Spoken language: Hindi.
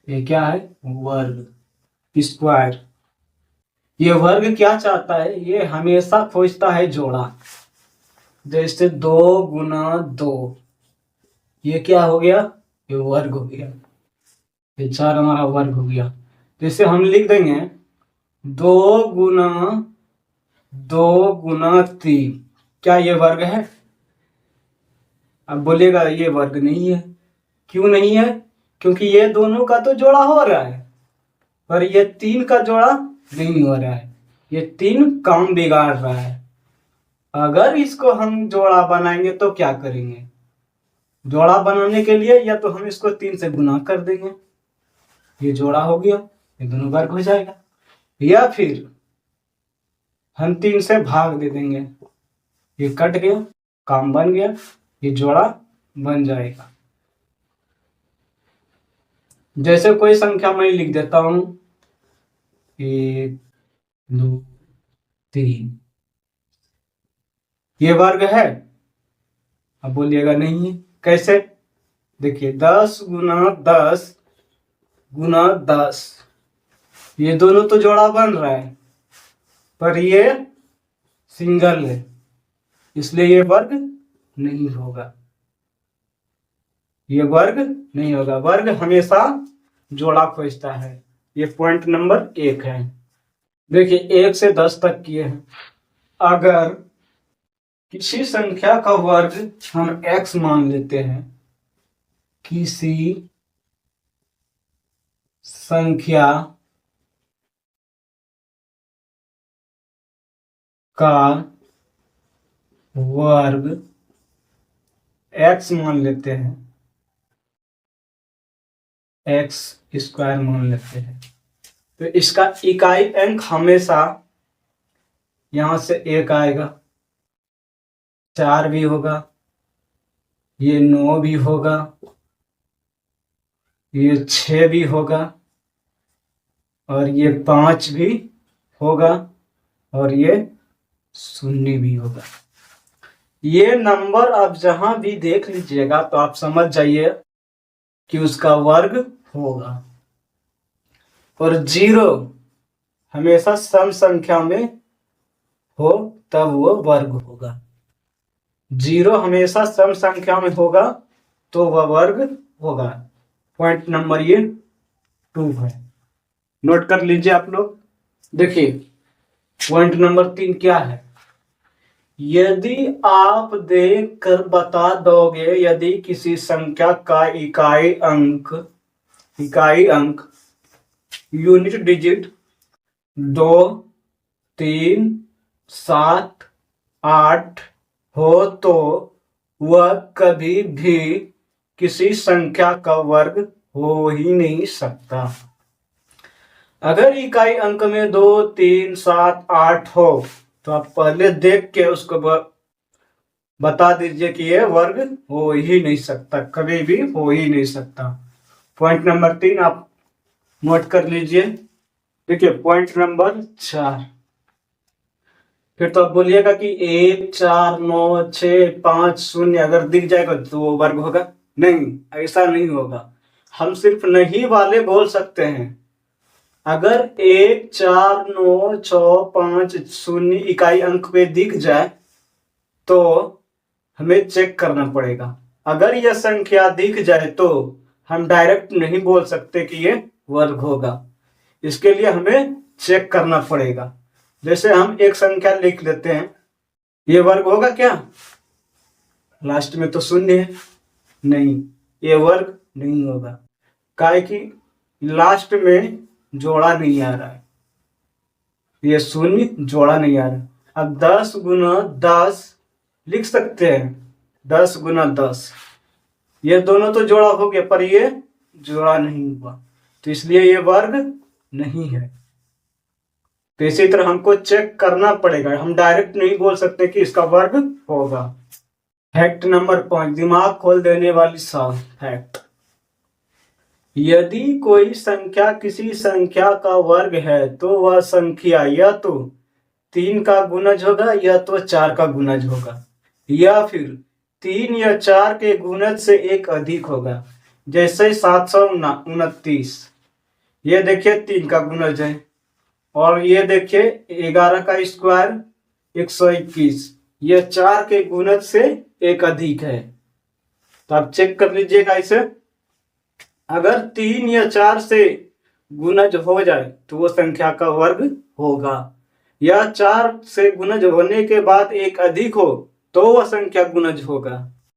ये क्या है? वर्ग स्क्वायर। ये वर्ग क्या चाहता है? ये हमेशा खोजता है जोड़ा। जैसे 2 × 2, ये क्या हो गया? ये वर्ग हो गया। ये 4 हमारा वर्ग हो गया। जैसे हम लिख देंगे 2 × 2 × 3, क्या ये वर्ग है? अब बोलिएगा ये वर्ग नहीं है। क्यों नहीं है? क्योंकि ये दोनों का तो जोड़ा हो रहा है, पर ये 3 का जोड़ा नहीं हो रहा है। ये 3 काम बिगाड़ रहा है। अगर इसको हम जोड़ा बनाएंगे तो क्या करेंगे? जोड़ा बनाने के लिए या तो हम इसको 3 से गुना कर देंगे, ये जोड़ा हो गया, ये दोनों वर्ग हो जाएगा। या फिर हम 3 से भाग दे देंगे, ये कट गया, काम बन गया, ये जोड़ा बन जाएगा। जैसे कोई संख्या मैं लिख देता हूं 1 2 3, ये वर्ग है? अब बोलिएगा नहीं है। कैसे? देखिए 10 × 10 × 10, ये दोनों तो जोड़ा बन रहा है, पर ये सिंगल है, इसलिए ये वर्ग नहीं होगा। ये वर्ग नहीं होगा। वर्ग हमेशा जोड़ा खोजता है। ये पॉइंट नंबर 1 है। देखिए 1 से 10 तक किए हैं। अगर किसी संख्या का वर्ग हम x मान लेते हैं, किसी संख्या का वर्ग x मान लेते हैं, x² मान लेते हैं, तो इसका इकाई अंक हमेशा यहां से 1 आएगा, 4 भी होगा, ये 9 भी होगा, ये 6 भी होगा, और ये 5 भी होगा, और ये 0 भी होगा। ये नंबर आप जहां भी देख लीजिएगा तो आप समझ जाइए कि उसका वर्ग होगा। और 0 हमेशा सम संख्या में हो तब वो वर्ग होगा। 0 हमेशा सम संख्या में होगा तो वह वर्ग होगा। पॉइंट नंबर ये 2 है, नोट कर लीजिए आप लोग। देखिए पॉइंट नंबर 3 क्या है? यदि आप देख कर बता दोगे यदि किसी संख्या का इकाई अंक यूनिट डिजिट 2 3 7 8 हो तो वह कभी भी किसी संख्या का वर्ग हो ही नहीं सकता। अगर इकाई अंक में 2 3 7 8 हो तो आप पहले देख के उसको बता दीजिए कि यह वर्ग हो ही नहीं सकता, कभी भी हो ही नहीं सकता। पॉइंट नंबर 3 आप नोट कर लीजिए। देखिए पॉइंट नंबर 4, फिर तो आप बोलिएगा कि 1 4 9 6 5 0 अगर दिख जाएगा तो वो वर्ग होगा। नहीं, ऐसा नहीं होगा। हम सिर्फ नहीं वाले बोल सकते हैं। अगर 1 4 9 6 5 0 इकाई अंक पे दिख जाए तो हमें चेक करना पड़ेगा। अगर यह संख्या दिख जाए तो हम डायरेक्ट नहीं बोल सकते कि ये वर्ग होगा। इसके लिए हमें चेक करना पड़ेगा। जैसे हम एक संख्या लिख लेते हैं, ये वर्ग होगा क्या? लास्ट में तो 0 है, नहीं, ये वर्ग नहीं होगा। काहे कि लास्ट में जोड़ा नहीं आ रहा है, ये 0 जोड़ा नहीं आ रहा। अब 10 × 10 लिख सकते हैं, 10 × 10, ये दोनों तो जोड़ा हो गया पर ये जोड़ा नहीं हुआ, तो इसलिए ये वर्ग नहीं है। तो इसी तरह हमको चेक करना पड़ेगा, हम डायरेक्ट नहीं बोल सकते कि इसका वर्ग होगा। फैक्ट नंबर 5, दिमाग खोल देने वाली फैक्ट। यदि कोई संख्या किसी संख्या का वर्ग है तो वह संख्या या तो 3 का गुणज होगा या तो 4 का गुणज होगा, या फिर 3 या 4 के गुणज से एक अधिक होगा। जैसे 729, ये देखिए 3 का गुणज है। और ये देखिए 11 का स्क्वायर 121, ये 4 के गुणज से एक अधिक है। तो आप चेक कर लीजिएगा इसे। अगर 3 या 4 से गुणज हो जाए तो वो संख्या का वर्ग होगा, या 4 से गुणज होने के बाद एक अधिक हो तो वह संख्या गुणज होगा।